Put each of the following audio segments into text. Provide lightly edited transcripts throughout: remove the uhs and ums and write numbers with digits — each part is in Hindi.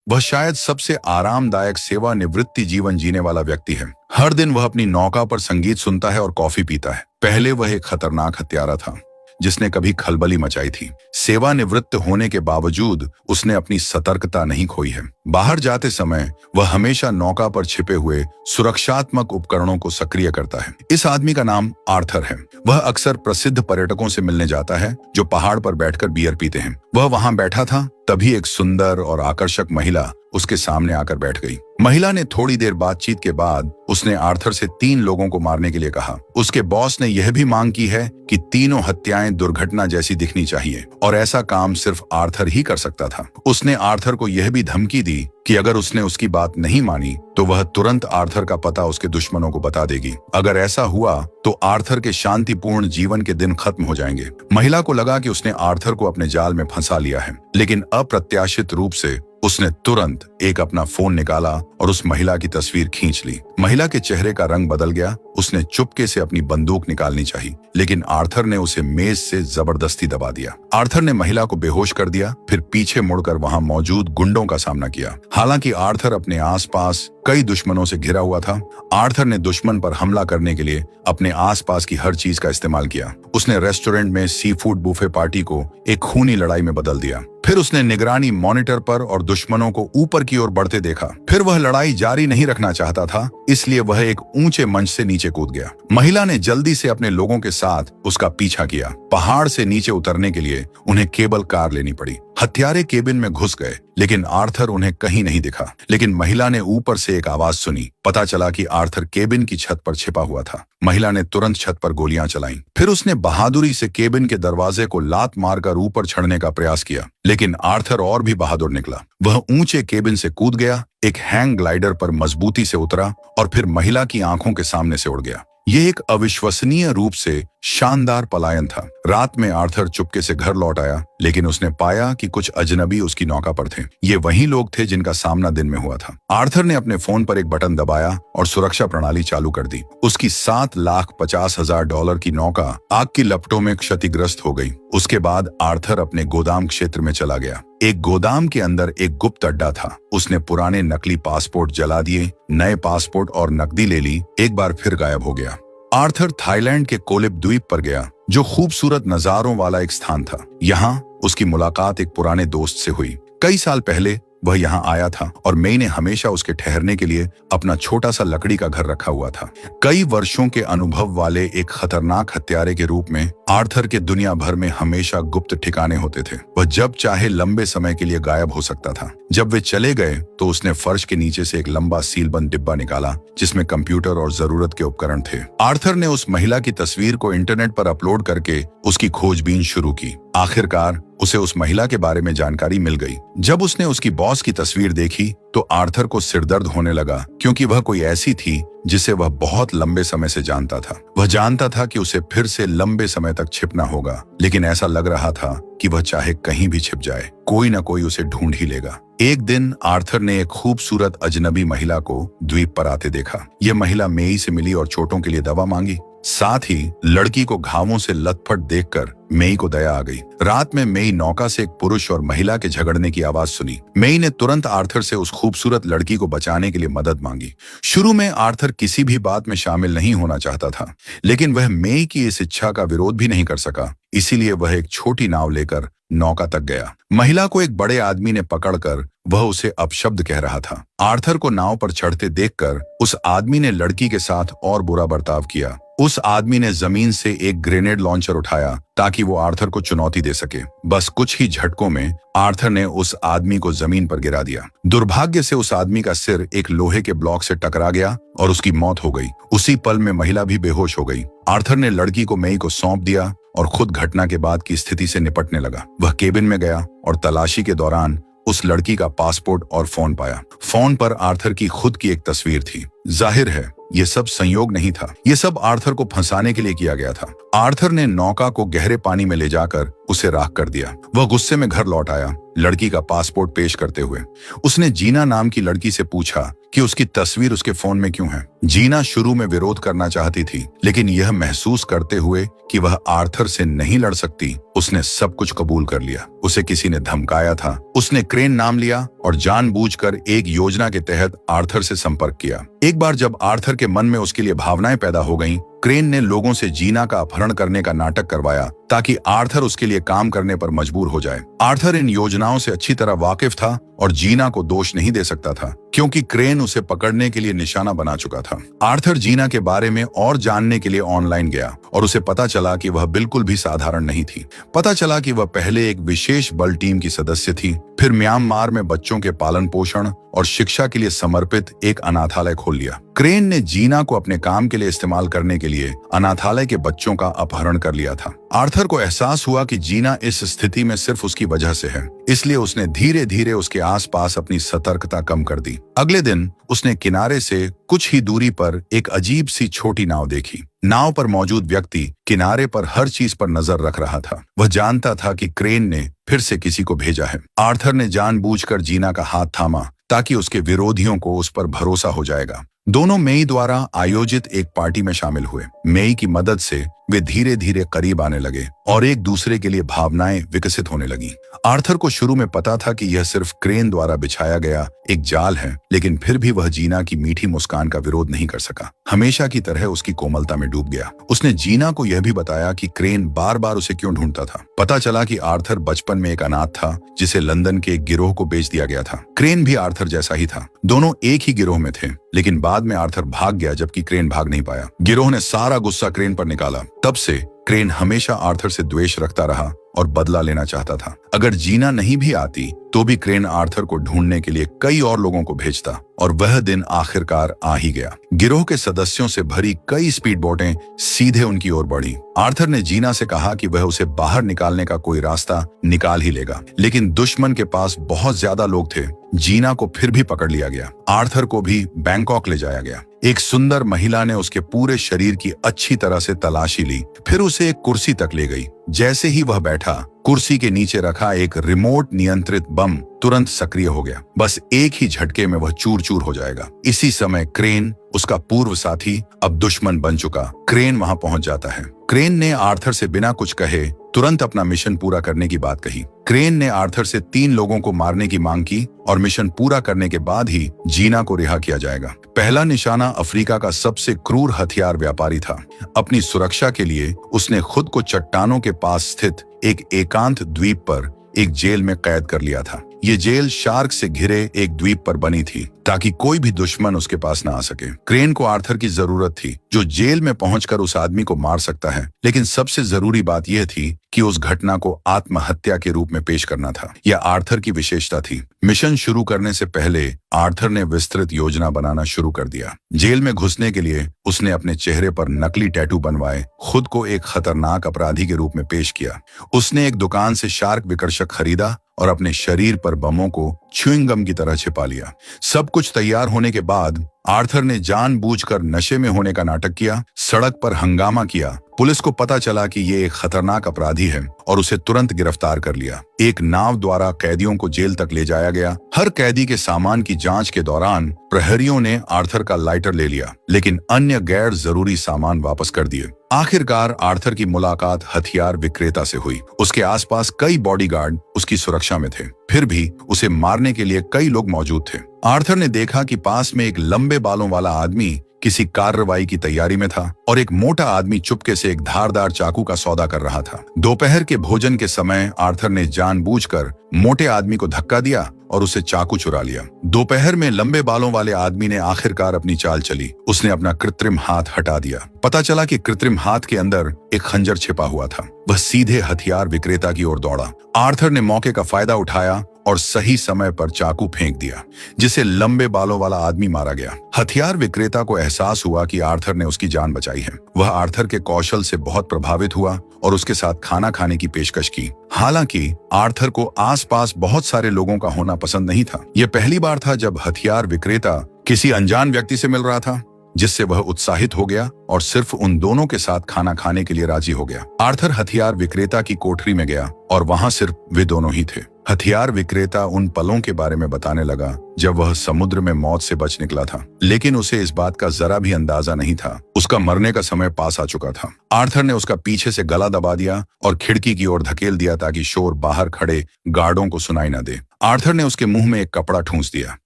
वह शायद सबसे आरामदायक सेवानिवृत्ति जीवन जीने वाला व्यक्ति है। हर दिन वह अपनी नौका पर संगीत सुनता है और कॉफी पीता है। पहले वह एक खतरनाक हत्यारा था जिसने कभी खलबली मचाई थी। सेवानिवृत्त होने के बावजूद उसने अपनी सतर्कता नहीं खोई है। बाहर जाते समय वह हमेशा नौका पर छिपे हुए सुरक्षात्मक उपकरणों को सक्रिय करता है। इस आदमी का नाम आर्थर है। वह अक्सर प्रसिद्ध पर्यटकों से मिलने जाता है जो पहाड़ पर बैठकर बियर पीते हैं। वह वहां बैठा था, तभी एक सुंदर और आकर्षक महिला उसके सामने आकर बैठ गई। महिला ने थोड़ी देर बातचीत के बाद उसने आर्थर से 3 लोगों को मारने के लिए कहा। उसके बॉस ने यह भी मांग की है कि तीनों हत्याएं दुर्घटना जैसी दिखनी चाहिए और ऐसा काम सिर्फ आर्थर ही कर सकता था। उसने आर्थर को यह भी धमकी दी कि अगर उसने उसकी बात नहीं मानी तो वह तुरंत आर्थर का पता उसके दुश्मनों को बता देगी। अगर ऐसा हुआ तो आर्थर के शांतिपूर्ण जीवन के दिन खत्म हो जाएंगे। महिला को लगा कि उसने आर्थर को अपने जाल में फंसा लिया है, लेकिन अप्रत्याशित रूप से उसने तुरंत एक अपना फोन निकाला और उस महिला की तस्वीर खींच ली। महिला के चेहरे का रंग बदल गया। उसने चुपके से अपनी बंदूक निकालनी चाहिए, लेकिन आर्थर ने उसे मेज से जबरदस्ती दबा दिया। आर्थर ने महिला को बेहोश कर दिया, फिर पीछे मुड़कर वहां मौजूद गुंडों का सामना किया। हालांकि आर्थर अपने आसपास कई दुश्मनों से घिरा हुआ था, आर्थर ने दुश्मन पर हमला करने के लिए अपने आसपास की हर चीज का इस्तेमाल किया। उसने रेस्टोरेंट में सी फूड बुफे पार्टी को एक खूनी लड़ाई में बदल दिया। फिर उसने निगरानी मॉनिटर पर और दुश्मनों को ऊपर की ओर बढ़ते देखा। फिर वह लड़ाई जारी नहीं रखना चाहता था, इसलिए वह एक ऊंचे मंच से नीचे कूद गया। महिला ने जल्दी से अपने लोगों के साथ उसका पीछा किया। पहाड़ से नीचे उतरने के लिए उन्हें केबल कार लेनी पड़ी। हत्यारे केबिन में घुस गए, लेकिन आर्थर उन्हें कहीं नहीं दिखा। लेकिन महिला ने ऊपर से एक आवाज सुनी। पता चला कि आर्थर केबिन की छत पर छिपा हुआ था। महिला ने तुरंत छत पर गोलियां चलाईं। फिर उसने बहादुरी से केबिन के दरवाजे को लात मारकर ऊपर चढ़ने का प्रयास किया, लेकिन आर्थर और भी बहादुर निकला। वह ऊंचे केबिन से कूद गया, एक हैंग ग्लाइडर पर मजबूती से उतरा और फिर महिला की आंखों के सामने से उड़ गया। यह एक अविश्वसनीय रूप से शानदार पलायन था। रात में आर्थर चुपके से घर लौट आया, लेकिन उसने पाया कि कुछ अजनबी उसकी नौका पर थे। ये वही लोग थे जिनका सामना दिन में हुआ था। आर्थर ने अपने फोन पर एक बटन दबाया और सुरक्षा प्रणाली चालू कर दी। उसकी $7,50,000 की नौका आग की लपटों में क्षतिग्रस्त हो गई। उसके बाद आर्थर अपने गोदाम क्षेत्र में चला गया। एक गोदाम के अंदर एक गुप्त अड्डा था। उसने पुराने नकली पासपोर्ट जला दिए, नए पासपोर्ट और नकदी ले ली। एक बार फिर गायब हो गया। आर्थर थाईलैंड के कोलिप द्वीप पर गया, जो खूबसूरत नजारों वाला एक स्थान था। यहाँ उसकी मुलाकात एक पुराने दोस्त से हुई। कई साल पहले वह यहाँ आया था और मेई ने हमेशा उसके ठहरने के लिए अपना छोटा सा लकड़ी का घर रखा हुआ था। कई वर्षों के अनुभव वाले एक खतरनाक हत्यारे के रूप में आर्थर के दुनिया भर में हमेशा गुप्त ठिकाने होते थे। वह जब चाहे लंबे समय के लिए गायब हो सकता था। जब वे चले गए तो उसने फर्श के नीचे से एक लंबा सीलबंद डिब्बा निकाला जिसमें कंप्यूटर और जरूरत के उपकरण थे। आर्थर ने उस महिला की तस्वीर को इंटरनेट पर अपलोड करके उसकी खोजबीन शुरू की। आखिरकार उसे उस महिला के बारे में जानकारी मिल गई। जब उसने उसकी बॉस की तस्वीर देखी तो आर्थर को सिरदर्द होने लगा, क्योंकि वह कोई ऐसी थी जिसे वह बहुत लंबे समय से जानता था। वह जानता था कि उसे फिर से लंबे समय तक छिपना होगा, लेकिन ऐसा लग रहा था कि वह चाहे कहीं भी छिप जाए, कोई न कोई उसे ढूंढ ही लेगा। एक दिन आर्थर ने एक खूबसूरत अजनबी महिला को द्वीप पर आते देखा। यह महिला मेई से मिली और चोटों के लिए दवा मांगी। साथ ही लड़की को घावों से लथपथ देखकर मेई को दया आ गई। रात में मेई नौका से एक पुरुष और महिला के झगड़ने की आवाज सुनी। मेई ने तुरंत आर्थर से उस खूबसूरत लड़की को बचाने के लिए मदद मांगी। शुरू में आर्थर किसी भी बात में शामिल नहीं होना चाहता था, लेकिन वह मेई की इस इच्छा का विरोध भी नहीं कर सका। इसीलिए वह एक छोटी नाव लेकर नौका तक गया। महिला को एक बड़े आदमी ने पकड़कर वह उसे अपशब्द कह रहा था। आर्थर को नाव पर चढ़ते देखकर उस आदमी ने लड़की के साथ और बुरा बर्ताव किया। उस आदमी ने जमीन से एक ग्रेनेड लॉन्चर उठाया ताकि वो आर्थर को चुनौती दे सके। बस कुछ ही झटकों में आर्थर ने उस आदमी को जमीन पर गिरा दिया। दुर्भाग्य से उस आदमी का सिर एक लोहे के ब्लॉक से टकरा गया और उसकी मौत हो गई। उसी पल में महिला भी बेहोश हो गई। आर्थर ने लड़की को मेई को सौंप दिया और खुद घटना के बाद की स्थिति से निपटने लगा। वह केबिन में गया और तलाशी के दौरान उस लड़की का पासपोर्ट और फोन पाया। फोन पर आर्थर की खुद की एक तस्वीर थी। जाहिर है ये सब संयोग नहीं था, ये सब आर्थर को फंसाने के लिए किया गया था। आर्थर ने नौका को गहरे पानी में ले जाकर उसे राख कर दिया। वह गुस्से में घर लौट आया। लड़की का पासपोर्ट पेश करते हुए। उसने जीना नाम की लड़की से पूछा कि उसकी तस्वीर उसके फोन में क्यों है। जीना शुरू में विरोध करना चाहती थी, लेकिन यह महसूस करते हुए कि वह आर्थर से नहीं लड़ सकती, उसने सब कुछ कबूल कर लिया। उसे किसी ने धमकाया था। उसने क्रेन नाम लिया और जानबूझकर एक योजना के तहत आर्थर से संपर्क किया। एक बार जब आर्थर के मन में उसके लिए भावनाएं पैदा हो गईं, क्रेन ने लोगों से जीना का अपहरण करने का नाटक करवाया ताकि आर्थर उसके लिए काम करने पर मजबूर हो जाए। आर्थर इन योजनाओं से अच्छी तरह वाकिफ था और जीना को दोष नहीं दे सकता था, क्योंकि क्रेन उसे पकड़ने के लिए निशाना बना चुका था। आर्थर जीना के बारे में और जानने के लिए ऑनलाइन गया और उसे पता चला कि वह बिल्कुल भी साधारण नहीं थी। पता चला कि वह पहले एक विशेष बल टीम की सदस्य थी, फिर म्यांमार में बच्चों के पालन पोषण और शिक्षा के लिए समर्पित एक अनाथालय खोल लिया। क्रेन ने जीना को अपने काम के लिए इस्तेमाल करने के लिए अनाथालय के बच्चों का अपहरण कर लिया था। आर्थर को एहसास हुआ कि जीना इस स्थिति में सिर्फ उसकी वजह से है, इसलिए उसने धीरे धीरे उसके आसपास अपनी सतर्कता कम कर दी। अगले दिन उसने किनारे से कुछ ही दूरी पर एक अजीब सी छोटी नाव देखी। नाव पर मौजूद व्यक्ति किनारे पर हर चीज पर नजर रख रहा था। वह जानता था कि क्रेन ने फिर से किसी को भेजा है। आर्थर ने जानबूझकर जीना का हाथ थामा ताकि उसके विरोधियों को उस पर भरोसा हो जाएगा। दोनों मेई द्वारा आयोजित एक पार्टी में शामिल हुए। मेई की मदद से वे धीरे धीरे करीब आने लगे और एक दूसरे के लिए भावनाएं विकसित होने लगी। आर्थर को शुरू में पता था कि यह सिर्फ क्रेन द्वारा बिछाया गया एक जाल है, लेकिन फिर भी वह जीना की मीठी मुस्कान का विरोध नहीं कर सका। हमेशा की तरह उसकी कोमलता में डूब गया। उसने जीना को यह भी बताया कि क्रेन बार बार उसे क्यों ढूंढता था। पता चला कि आर्थर बचपन में एक अनाथ था जिसे लंदन के एक गिरोह को बेच दिया गया था। क्रेन भी आर्थर जैसा ही था। दोनों एक ही गिरोह में थे, लेकिन बाद में आर्थर भाग गया जबकि क्रेन भाग नहीं पाया। गिरोह ने सारा गुस्सा क्रेन पर निकाला। तब से क्रेन हमेशा आर्थर से द्वेष रखता रहा और बदला लेना चाहता था। अगर जीना नहीं भी आती तो भी क्रेन आर्थर को ढूंढने के लिए कई और लोगों को भेजता और वह दिन आखिरकार आ ही गया। गिरोह के सदस्यों से भरी कई स्पीड बोटें सीधे उनकी ओर बढ़ी। आर्थर ने जीना से कहा कि वह उसे बाहर निकालने का कोई रास्ता निकाल ही लेगा, लेकिन दुश्मन के पास बहुत ज्यादा लोग थे। जीना को फिर भी पकड़ लिया गया। आर्थर को भी बैंकॉक ले जाया गया। एक सुंदर महिला ने उसके पूरे शरीर की अच्छी तरह से तलाशी ली, फिर उसे एक कुर्सी तक ले गई। जैसे ही वह बैठा, कुर्सी के नीचे रखा एक रिमोट नियंत्रित बम तुरंत सक्रिय हो गया। बस एक ही झटके में वह चूर चूर हो जाएगा। इसी समय क्रेन, उसका पूर्व साथी, अब दुश्मन बन चुका, क्रेन वहां पहुंच जाता है। क्रेन ने आर्थर से बिना कुछ कहे तुरंत अपना मिशन पूरा करने की बात कही। क्रेन ने आर्थर से 3 लोगों को मारने की मांग की और मिशन पूरा करने के बाद ही जीना को रिहा किया जाएगा। पहला निशाना अफ्रीका का सबसे क्रूर हथियार व्यापारी था। अपनी सुरक्षा के लिए उसने खुद को चट्टानों के पास स्थित एक एकांत द्वीप पर एक जेल में कैद कर लिया था। ये जेल शार्क से घिरे एक द्वीप पर बनी थी ताकि कोई भी दुश्मन उसके पास न आ सके। क्रेन को आर्थर की जरूरत थी, जो जेल में पहुंचकर उस आदमी को मार सकता है, लेकिन सबसे जरूरी बात यह थी कि उस घटना को आत्महत्या के रूप में पेश करना था। यह आर्थर की विशेषता थी। मिशन शुरू करने से पहले आर्थर ने विस्तृत योजना बनाना शुरू कर दिया। जेल में घुसने के लिए उसने अपने चेहरे पर नकली टैटू बनवाए, खुद को एक खतरनाक अपराधी के रूप में पेश किया। उसने एक दुकान से शार्क विकर्षक खरीदा और अपने शरीर पर बमों को च्युइंग गम की तरह छिपा लिया। सब कुछ तैयार होने के बाद आर्थर ने जानबूझकर नशे में होने का नाटक किया, सड़क पर हंगामा किया। पुलिस को पता चला कि ये एक खतरनाक अपराधी है और उसे तुरंत गिरफ्तार कर लिया। एक नाव द्वारा कैदियों को जेल तक ले जाया गया। हर कैदी के सामान की जांच के दौरान प्रहरियों ने आर्थर का लाइटर ले लिया, लेकिन अन्य गैर जरूरी सामान वापस कर दिए। आखिरकार आर्थर की मुलाकात हथियार विक्रेता से हुई। उसके आसपास कई बॉडीगार्ड उसकी सुरक्षा में थे, फिर भी उसे मारने के लिए कई लोग मौजूद थे। आर्थर ने देखा कि पास में एक लंबे बालों वाला आदमी किसी कार्रवाई की तैयारी में था और एक मोटा आदमी चुपके से एक धारदार चाकू का सौदा कर रहा था। दोपहर के भोजन के समय आर्थर ने जानबूझकर मोटे आदमी को धक्का दिया और उसे चाकू चुरा लिया। दोपहर में लंबे बालों वाले आदमी ने आखिरकार अपनी चाल चली। उसने अपना कृत्रिम हाथ हटा दिया। पता चला कि कृत्रिम हाथ के अंदर एक खंजर छिपा हुआ था। वह सीधे हथियार विक्रेता की ओर दौड़ा। आर्थर ने मौके का फायदा उठाया और सही समय पर चाकू फेंक दिया, जिसे लंबे बालों वाला आदमी मारा गया। हथियार विक्रेता को एहसास हुआ कि आर्थर ने उसकी जान बचाई है। वह आर्थर के कौशल से बहुत प्रभावित हुआ और उसके साथ खाना खाने की पेशकश की। हालांकि आर्थर को आसपास बहुत सारे लोगों का होना पसंद नहीं था। यह पहली बार था जब हथियार विक्रेता किसी अनजान व्यक्ति से मिल रहा था, जिससे वह उत्साहित हो गया और सिर्फ उन दोनों के साथ खाना खाने के लिए राजी हो गया। आर्थर हथियार विक्रेता की कोठरी में गया और वहां सिर्फ वे दोनों ही थे। हथियार विक्रेता उन पलों के बारे में बताने लगा जब वह समुद्र में मौत से बच निकला था, लेकिन उसे इस बात का जरा भी अंदाजा नहीं था। उसका मरने का समय पास आ चुका था। आर्थर ने उसका पीछे से गला दबा दिया और खिड़की की ओर धकेल दिया ताकि शोर बाहर खड़े गार्डों को सुनाई न दे। आर्थर ने उसके मुंह में एक कपड़ा ठूंस दिया।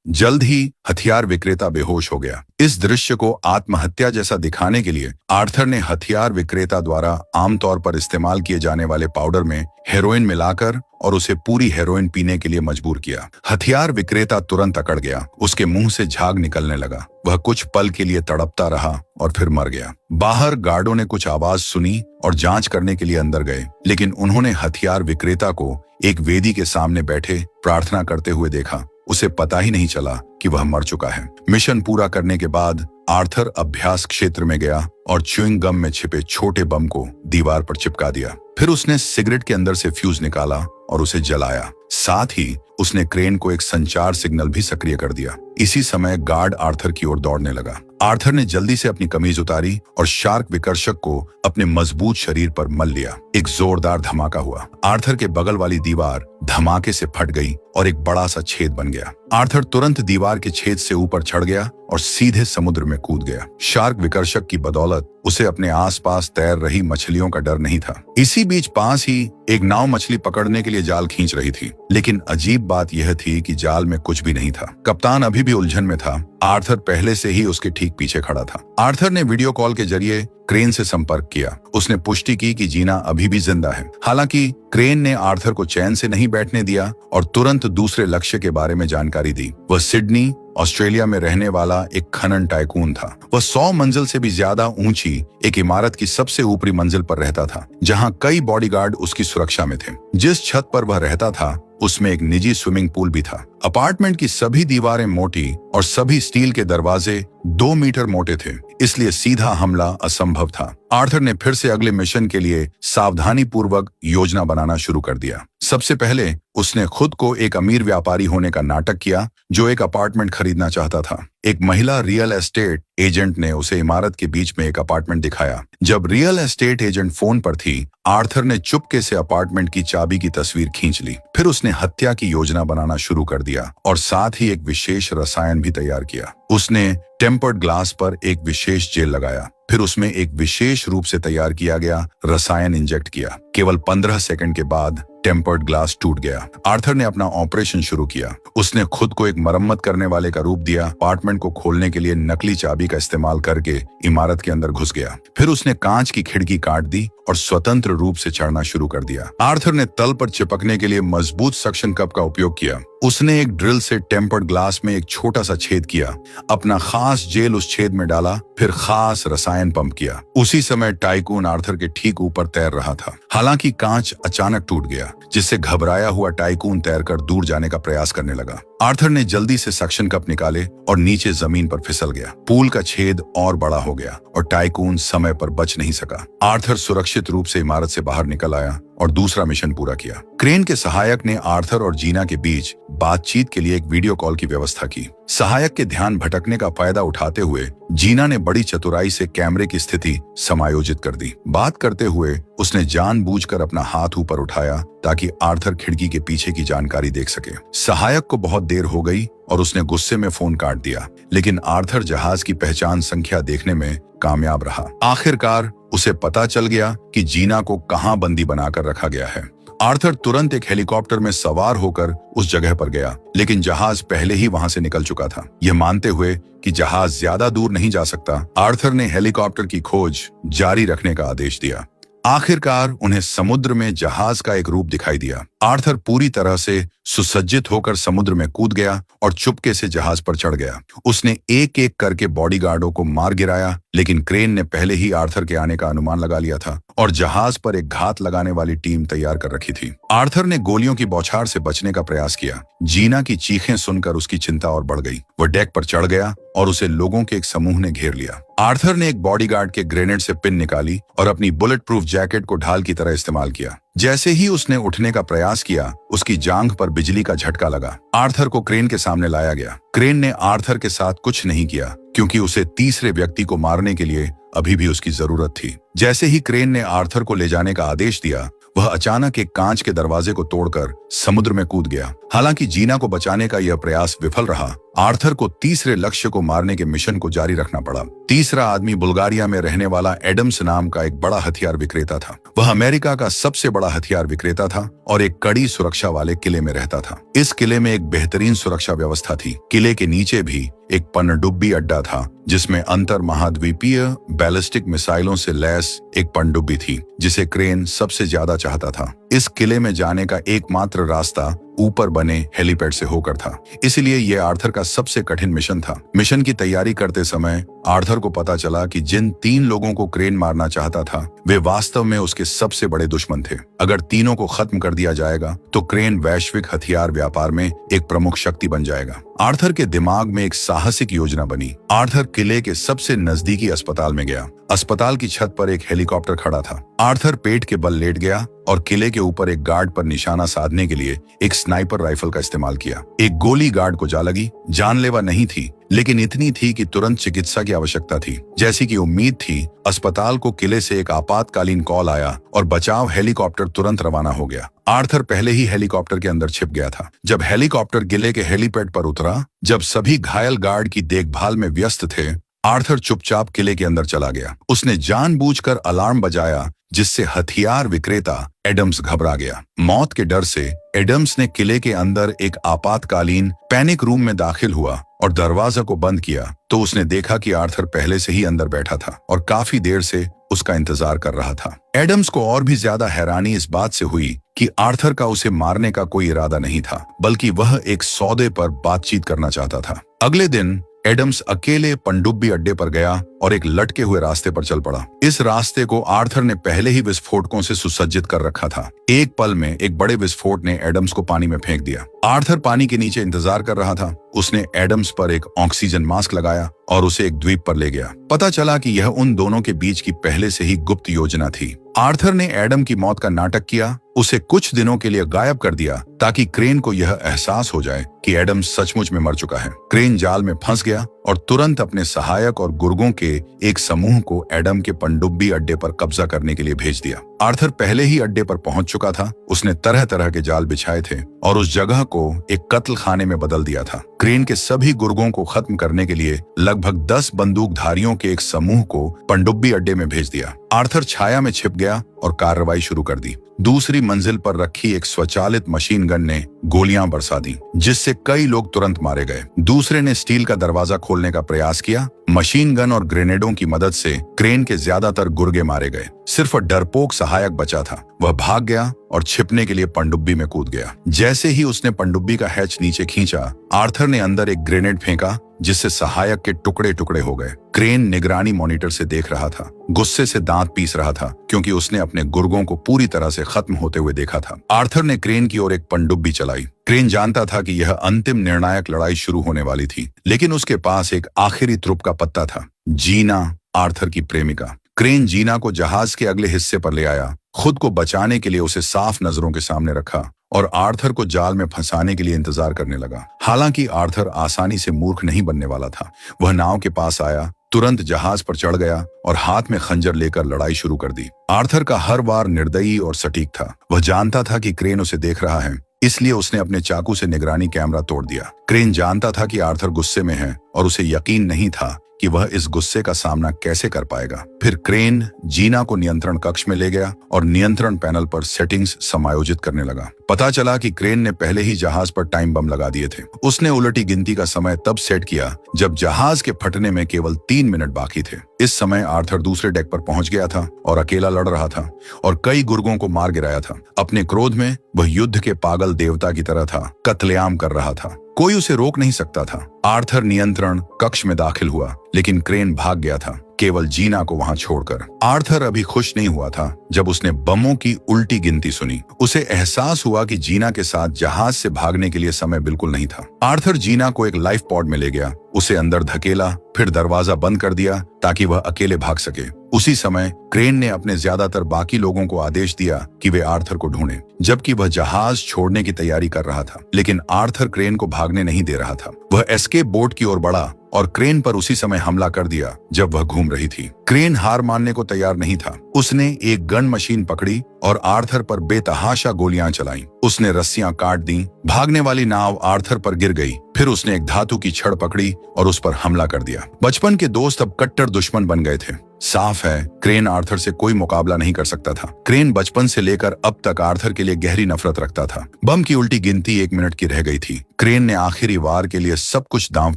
जल्द ही हथियार विक्रेता बेहोश हो गया। इस दृश्य को आत्महत्या जैसा दिखाने के लिए आर्थर ने हथियार विक्रेता द्वारा आमतौर पर इस्तेमाल किए जाने वाले पाउडर में हेरोइन मिलाकर और उसे पूरी हेरोइन पीने के लिए मजबूर किया। हथियार विक्रेता तुरंत अकड़ गया। उसके मुंह से झाग निकलने लगा। वह कुछ पल के लिए तड़पता रहा और फिर मर गया। बाहर गार्डों ने कुछ आवाज सुनी और जांच करने के लिए अंदर गए, लेकिन उन्होंने हथियार विक्रेता को एक वेदी के सामने बैठे प्रार्थना करते हुए देखा। उसे पता ही नहीं चला कि वह मर चुका है। मिशन पूरा करने के बाद आर्थर अभ्यास क्षेत्र में गया और च्युइंग गम में छिपे छोटे बम को दीवार पर चिपका दिया। फिर उसने सिगरेट के अंदर से फ्यूज निकाला और उसे जलाया। साथ ही उसने क्रेन को एक संचार सिग्नल भी सक्रिय कर दिया। इसी समय गार्ड आर्थर की ओर दौड़ने लगा। आर्थर ने जल्दी से अपनी कमीज उतारी और शार्क विकर्षक को अपने मजबूत शरीर पर मल लिया। एक जोरदार धमाका हुआ। आर्थर के बगल वाली दीवार धमाके से फट गई और एक बड़ा सा छेद बन गया। आर्थर तुरंत दीवार के छेद से ऊपर चढ़ गया और सीधे समुद्र में कूद गया। शार्क विकर्षक की बदौलत उसे अपने आसपास तैर रही मछलियों का डर नहीं था। इसी बीच पास ही एक नाव मछली पकड़ने के लिए जाल खींच रही थी, लेकिन अजीब बात यह थी कि जाल में कुछ भी नहीं था। कप्तान अभी भी उलझन में था। आर्थर पहले से ही उसके ठीक पीछे खड़ा था। आर्थर ने वीडियो कॉल के जरिए क्रेन से संपर्क किया। उसने पुष्टि की कि जीना अभी भी जिंदा है। हालांकि क्रेन ने आर्थर को चैन से नहीं बैठने दिया और तुरंत दूसरे लक्ष्य के बारे में जानकारी दी। वह सिडनी, ऑस्ट्रेलिया में रहने वाला एक खनन टाइकून था। वह 100 मंजिल से भी ज्यादा ऊंची एक इमारत की सबसे ऊपरी मंजिल पर रहता था, जहां कई बॉडीगार्ड उसकी सुरक्षा में थे। जिस छत पर वह रहता था उसमें एक निजी स्विमिंग पूल भी था। अपार्टमेंट की सभी दीवारें मोटी और सभी स्टील के दरवाजे 2 मीटर मोटे थे, इसलिए सीधा हमला असंभव था। आर्थर ने फिर से अगले मिशन के लिए सावधानी पूर्वक योजना बनाना शुरू कर दिया। सबसे पहले उसने खुद को एक अमीर व्यापारी होने का नाटक किया जो एक अपार्टमेंट खरीदना चाहता था। एक महिला रियल एस्टेट एजेंट ने उसे इमारत के बीच में एक अपार्टमेंट दिखाया। जब रियल एस्टेट एजेंट फोन पर थी, आर्थर ने चुपके से अपार्टमेंट की चाबी की तस्वीर खींच ली। फिर उसने हत्या की योजना बनाना शुरू कर दिया और साथ ही एक विशेष रसायन भी तैयार किया। उसने टेम्पर्ड ग्लास पर एक विशेष जेल लगाया। फिर उसमें एक विशेष रूप से तैयार किया गया रसायन इंजेक्ट किया। केवल 15 सेकंड के बाद टेम्पर्ड ग्लास टूट गया। आर्थर ने अपना ऑपरेशन शुरू किया। उसने खुद को एक मरम्मत करने वाले का रूप दिया। अपार्टमेंट को खोलने के लिए नकली चाबी का इस्तेमाल करके इमारत के अंदर घुस गया। फिर उसने कांच की खिड़की काट दी और स्वतंत्र रूप से चढ़ना शुरू कर दिया। आर्थर ने तल पर चिपकने के लिए मजबूत सक्शन कप का उपयोग किया। उसने एक ड्रिल से टेम्पर्ड ग्लास में एक छोटा सा छेद किया, अपना खास जेल उस छेद में डाला, फिर खास रसायन पंप किया। उसी समय टाइकून आर्थर के ठीक ऊपर तैर रहा था। हालांकि कांच अचानक टूट गया, जिससे घबराया हुआ टाइकून तैरकर दूर जाने का प्रयास करने लगा। आर्थर ने जल्दी से सक्शन कप निकाले और नीचे जमीन पर फिसल गया। पूल का छेद और बड़ा हो गया और टाइकून समय पर बच नहीं सका। आर्थर सुरक्षित रूप से इमारत से बाहर निकल आया और दूसरा मिशन पूरा किया। क्रेन के सहायक ने आर्थर और जीना के बीच बातचीत के लिए एक वीडियो कॉल की व्यवस्था की। सहायक के ध्यान भटकने का फायदा उठाते हुए जीना ने बड़ी चतुराई से कैमरे की स्थिति समायोजित कर दी। बात करते हुए उसने जानबूझकर अपना हाथ ऊपर उठाया ताकि आर्थर खिड़की के पीछे की जानकारी देख सके। सहायक को बहुत देर हो गई और उसने गुस्से में फोन काट दिया, लेकिन आर्थर जहाज की पहचान संख्या देखने में कामयाब रहा। आखिरकार उसे पता चल गया कि जीना को कहां बंदी बनाकर रखा गया है। आर्थर तुरंत एक हेलीकॉप्टर में सवार होकर उस जगह पर गया, लेकिन जहाज पहले ही वहां से निकल चुका था। यह मानते हुए कि जहाज ज्यादा दूर नहीं जा सकता, आर्थर ने हेलीकॉप्टर की खोज जारी रखने का आदेश दिया। आखिरकार उन्हें समुद्र में जहाज का एक रूप दिखाई दिया। आर्थर पूरी तरह से सुसज्जित होकर समुद्र में कूद गया और चुपके से जहाज पर चढ़ गया। उसने एक एक करके बॉडीगार्डों को मार गिराया, लेकिन क्रेन ने पहले ही आर्थर के आने का अनुमान लगा लिया था और जहाज पर एक घात लगाने वाली टीम तैयार कर रखी थी। आर्थर ने गोलियों की बौछार से बचने का प्रयास किया। जीना की चीखें सुनकर उसकी चिंता और बढ़ गई। वह डेक पर चढ़ गया और उसे लोगों के एक समूह ने घेर लिया। आर्थर ने एक बॉडीगार्ड के ग्रेनेड से पिन निकाली और अपनी बुलेट प्रूफ जैकेट को ढाल की तरह इस्तेमाल किया। जैसे ही उसने उठने का प्रयास किया, उसकी जांघ पर बिजली का झटका लगा। आर्थर को क्रेन के सामने लाया गया। क्रेन ने आर्थर के साथ कुछ नहीं किया, क्योंकि उसे तीसरे व्यक्ति को मारने के लिए अभी भी उसकी जरूरत थी। जैसे ही क्रेन ने आर्थर को ले जाने का आदेश दिया, वह अचानक एक कांच के दरवाजे को तोड़कर समुद्र में कूद गया। हालांकि जीना को बचाने का यह प्रयास विफल रहा, आर्थर को तीसरे लक्ष्य को मारने के मिशन को जारी रखना पड़ा। तीसरा आदमी बुल्गारिया में रहने वाला एडम्स नाम का एक बड़ा हथियार विक्रेता था। वह अमेरिका का सबसे बड़ा हथियार विक्रेता था और एक कड़ी सुरक्षा वाले किले में रहता था। इस किले में एक बेहतरीन सुरक्षा व्यवस्था थी। किले के नीचे भी एक पनडुब्बी अड्डा था जिसमें अंतर महाद्वीपीय बैलिस्टिक मिसाइलों से लैस एक पनडुब्बी थी जिसे क्रेन सबसे ज्यादा चाहता था। इस किले में जाने का एकमात्र रास्ता ऊपर बने हेलीपैड से होकर था, इसलिए यह आर्थर का सबसे कठिन मिशन था। मिशन की तैयारी करते समय आर्थर को पता चला कि जिन 3 लोगों को क्रेन मारना चाहता था वे वास्तव में उसके सबसे बड़े दुश्मन थे। अगर तीनों को खत्म कर दिया जाएगा तो क्रेन वैश्विक हथियार व्यापार में एक प्रमुख शक्ति बन जाएगा। आर्थर के दिमाग में एक साहसिक योजना बनी। आर्थर किले के सबसे नजदीकी अस्पताल में गया। अस्पताल की छत पर एक हेलीकॉप्टर खड़ा था। आर्थर पेट के बल लेट गया और किले के ऊपर एक गार्ड पर निशाना साधने के लिए एक स्नाइपर राइफल का इस्तेमाल किया। एक गोली गार्ड को जा लगी। जानलेवा नहीं थी, लेकिन इतनी थी कि तुरंत चिकित्सा की आवश्यकता थी। जैसी कि उम्मीद थी, अस्पताल को किले से एक आपातकालीन कॉल आया और बचाव हेलीकॉप्टर तुरंत रवाना हो गया। आर्थर पहले ही हेलीकॉप्टर के अंदर छिप गया था। जब हेलीकॉप्टर किले के हेलीपैड पर उतरा, जब सभी घायल गार्ड की देखभाल में व्यस्त थे, आर्थर चुपचाप किले के अंदर चला गया। उसने जानबूझकर अलार्म बजाया जिससे हथियार विक्रेता एडम्स घबरा गया। मौत के डर से एडम्स ने किले के अंदर एक आपातकालीन पैनिक रूम में दाखिल हुआ और दरवाजा को बंद किया तो उसने देखा कि आर्थर पहले से ही अंदर बैठा था और काफी देर से उसका इंतजार कर रहा था। एडम्स को और भी ज्यादा हैरानी इस बात से हुई कि आर्थर का उसे मारने का कोई इरादा नहीं था, बल्कि वह एक सौदे पर बातचीत करना चाहता था। अगले दिन एडम्स अकेले पनडुब्बी अड्डे पर गया और एक लटके हुए रास्ते पर चल पड़ा। इस रास्ते को आर्थर ने पहले ही विस्फोटकों से सुसज्जित कर रखा था। एक पल में एक बड़े विस्फोट ने एडम्स को पानी में फेंक दिया। आर्थर पानी के नीचे इंतजार कर रहा था। उसने एडम्स पर एक ऑक्सीजन मास्क लगाया और उसे एक द्वीप पर ले गया। पता चला कि यह उन दोनों के बीच की पहले से ही गुप्त योजना थी। आर्थर ने एडम की मौत का नाटक किया, उसे कुछ दिनों के लिए गायब कर दिया ताकि क्रेन को यह एहसास हो जाए कि एडम सचमुच में मर चुका है। क्रेन जाल में फंस गया और तुरंत अपने सहायक और गुर्गों के एक समूह को एडम के पनडुब्बी अड्डे पर कब्जा करने के लिए भेज दिया। आर्थर पहले ही अड्डे पर पहुंच चुका था। उसने तरह तरह के जाल बिछाए थे और उस जगह को एक कत्ल खाने में बदल दिया था। क्रेन के सभी गुर्गों को खत्म करने के लिए लगभग 10 बंदूकधारियों के एक समूह को पनडुब्बी अड्डे में भेज दिया। आर्थर छाया में छिप गया और कार्रवाई शुरू कर दी। दूसरी मंजिल पर रखी एक स्वचालित मशीन गन ने गोलियां बरसा दी, जिससे कई लोग तुरंत मारे गए। दूसरे ने स्टील का दरवाजा खोलने का प्रयास किया। मशीन गन और ग्रेनेडों की मदद से क्रेन के ज्यादातर गुर्गे मारे गए। सिर्फ डरपोक सहायक बचा था। वह भाग गया और छिपने के लिए पनडुब्बी में कूद गया। जैसे ही उसने पनडुब्बी का हैच नीचे खींचा, आर्थर ने अंदर एक ग्रेनेड फेंका जिससे सहायक के टुकड़े टुकड़े हो गए। क्रेन निगरानी मॉनिटर से देख रहा था। गुस्से से दांत पीस रहा था क्योंकि उसने अपने गुर्गों को पूरी तरह से खत्म होते हुए देखा था। आर्थर ने क्रेन की ओर एक पनडुब्बी चलाई। क्रेन जानता था कि यह अंतिम निर्णायक लड़ाई शुरू होने वाली थी, लेकिन उसके पास एक आखिरी तुरुप का पत्ता था। जीना, आर्थर की प्रेमिका। क्रेन जीना को जहाज के अगले हिस्से पर ले आया। खुद को बचाने के लिए उसे साफ नजरों के सामने रखा और आर्थर को जाल में फंसाने के लिए इंतजार करने लगा। हालांकि आर्थर आसानी से मूर्ख नहीं बनने वाला था। वह नाव के पास आया, तुरंत जहाज पर चढ़ गया और हाथ में खंजर लेकर लड़ाई शुरू कर दी। आर्थर का हर वार निर्दयी और सटीक था। वह जानता था कि क्रेन उसे देख रहा है, इसलिए उसने अपने चाकू से निगरानी कैमरा तोड़ दिया। क्रेन जानता था कि आर्थर गुस्से में है और उसे यकीन नहीं था कि वह इस गुस्से का सामना कैसे कर पाएगा। फिर क्रेन जीना को नियंत्रण कक्ष में ले गया और नियंत्रण पैनल पर सेटिंग्स समायोजित करने लगा। पता चला कि क्रेन ने पहले ही जहाज पर टाइम बम लगा दिए थे। उसने उलटी गिनती का समय तब सेट किया जब जहाज के फटने में केवल 3 मिनट बाकी थे। इस समय आर्थर दूसरे डेक पर पहुंच गया था और अकेला लड़ रहा था और कई गुर्गों को मार गिराया था। अपने क्रोध में वह युद्ध के पागल देवता की तरह था, कत्लेआम कर रहा था। कोई उसे रोक नहीं सकता था। आर्थर नियंत्रण कक्ष में दाखिल हुआ, लेकिन क्रेन भाग गया था, केवल जीना को वहां छोड़कर। आर्थर अभी खुश नहीं हुआ था जब उसने बमों की उल्टी गिनती सुनी। उसे एहसास हुआ कि जीना के साथ जहाज से भागने के लिए समय बिल्कुल नहीं था। आर्थर जीना को एक लाइफ पॉड में ले गया, उसे अंदर धकेला, फिर दरवाजा बंद कर दिया ताकि वह अकेले भाग सके। उसी समय क्रेन ने अपने ज्यादातर बाकी लोगों को आदेश दिया कि वे आर्थर को ढूंढें, जबकि वह जहाज छोड़ने की तैयारी कर रहा था। लेकिन आर्थर क्रेन को भागने नहीं दे रहा था। वह एस्केप बोट की ओर बढ़ा और क्रेन पर उसी समय हमला कर दिया जब वह घूम रही थी। क्रेन हार मानने को तैयार नहीं था। उसने एक गन मशीन पकड़ी और आर्थर पर बेतहाशा गोलियां चलाईं। उसने रस्सियां काट दी। भागने वाली नाव आर्थर पर गिर गई। फिर उसने एक धातु की छड़ पकड़ी और उस पर हमला कर दिया। बचपन के दोस्त अब कट्टर दुश्मन बन गए थे। साफ है, क्रेन आर्थर से कोई मुकाबला नहीं कर सकता था। क्रेन बचपन से लेकर अब तक आर्थर के लिए गहरी नफरत रखता था। बम की उल्टी गिनती 1 मिनट की रह गई थी। क्रेन ने आखिरी वार के लिए सब कुछ दांव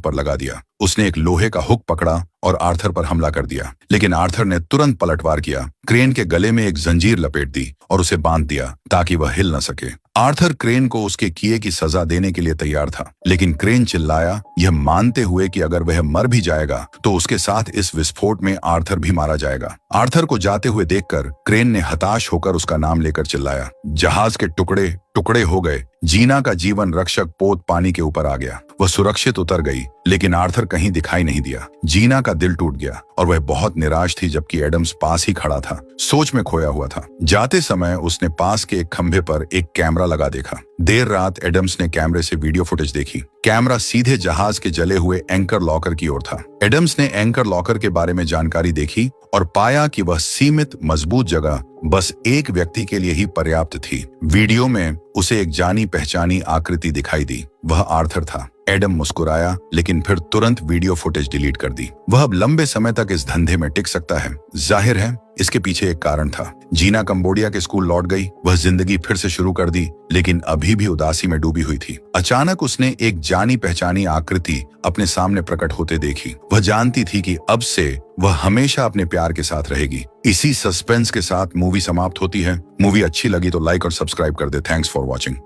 पर लगा दिया। उसने एक लोहे का हुक पकड़ा और आर्थर पर हमला कर दिया, लेकिन आर्थर ने तुरंत पलटवार किया। क्रेन के गले में एक जंजीर लपेट दी और उसे बांध दिया ताकि वह हिल न सके। आर्थर क्रेन को उसके किए की सजा देने के लिए तैयार था, लेकिन क्रेन चिल्लाया, यह मानते हुए कि अगर वह मर भी जाएगा तो उसके साथ इस विस्फोट में आर्थर भी मारा जाएगा। आर्थर को जाते हुए देखकर क्रेन ने हताश होकर उसका नाम लेकर चिल्लाया। जहाज के टुकड़े टुकड़े हो गए। जीना का जीवन रक्षक पोत पानी के ऊपर आ गया। वह सुरक्षित उतर गई, लेकिन आर्थर कहीं दिखाई नहीं दिया। जीना का दिल टूट गया और वह बहुत निराश थी, जबकि एडम्स पास ही खड़ा था, सोच में खोया हुआ था। जाते समय उसने पास के एक खंभे पर एक कैमरा लगा देखा। देर रात एडम्स ने कैमरे से वीडियो फुटेज देखी। कैमरा सीधे जहाज के जले हुए एंकर लॉकर की ओर था। एडम्स ने एंकर लॉकर के बारे में जानकारी देखी और पाया कि वह सीमित मजबूत जगह बस एक व्यक्ति के लिए ही पर्याप्त थी। वीडियो में उसे एक जानी पहचानी आकृति दिखाई दी। वह आर्थर था। एडम मुस्कुराया, लेकिन फिर तुरंत वीडियो फुटेज डिलीट कर दी। वह अब लंबे समय तक इस धंधे में टिक सकता है। जाहिर है इसके पीछे एक कारण था। जीना कंबोडिया के स्कूल लौट गई। वह जिंदगी फिर से शुरू कर दी, लेकिन अभी भी उदासी में डूबी हुई थी। अचानक उसने एक जानी पहचानी आकृति अपने सामने प्रकट होते देखी। वह जानती थी कि अब से वह हमेशा अपने प्यार के साथ रहेगी। इसी सस्पेंस के साथ मूवी समाप्त होती है। मूवी अच्छी लगी तो लाइक और सब्सक्राइब कर दे। Thanks for watching.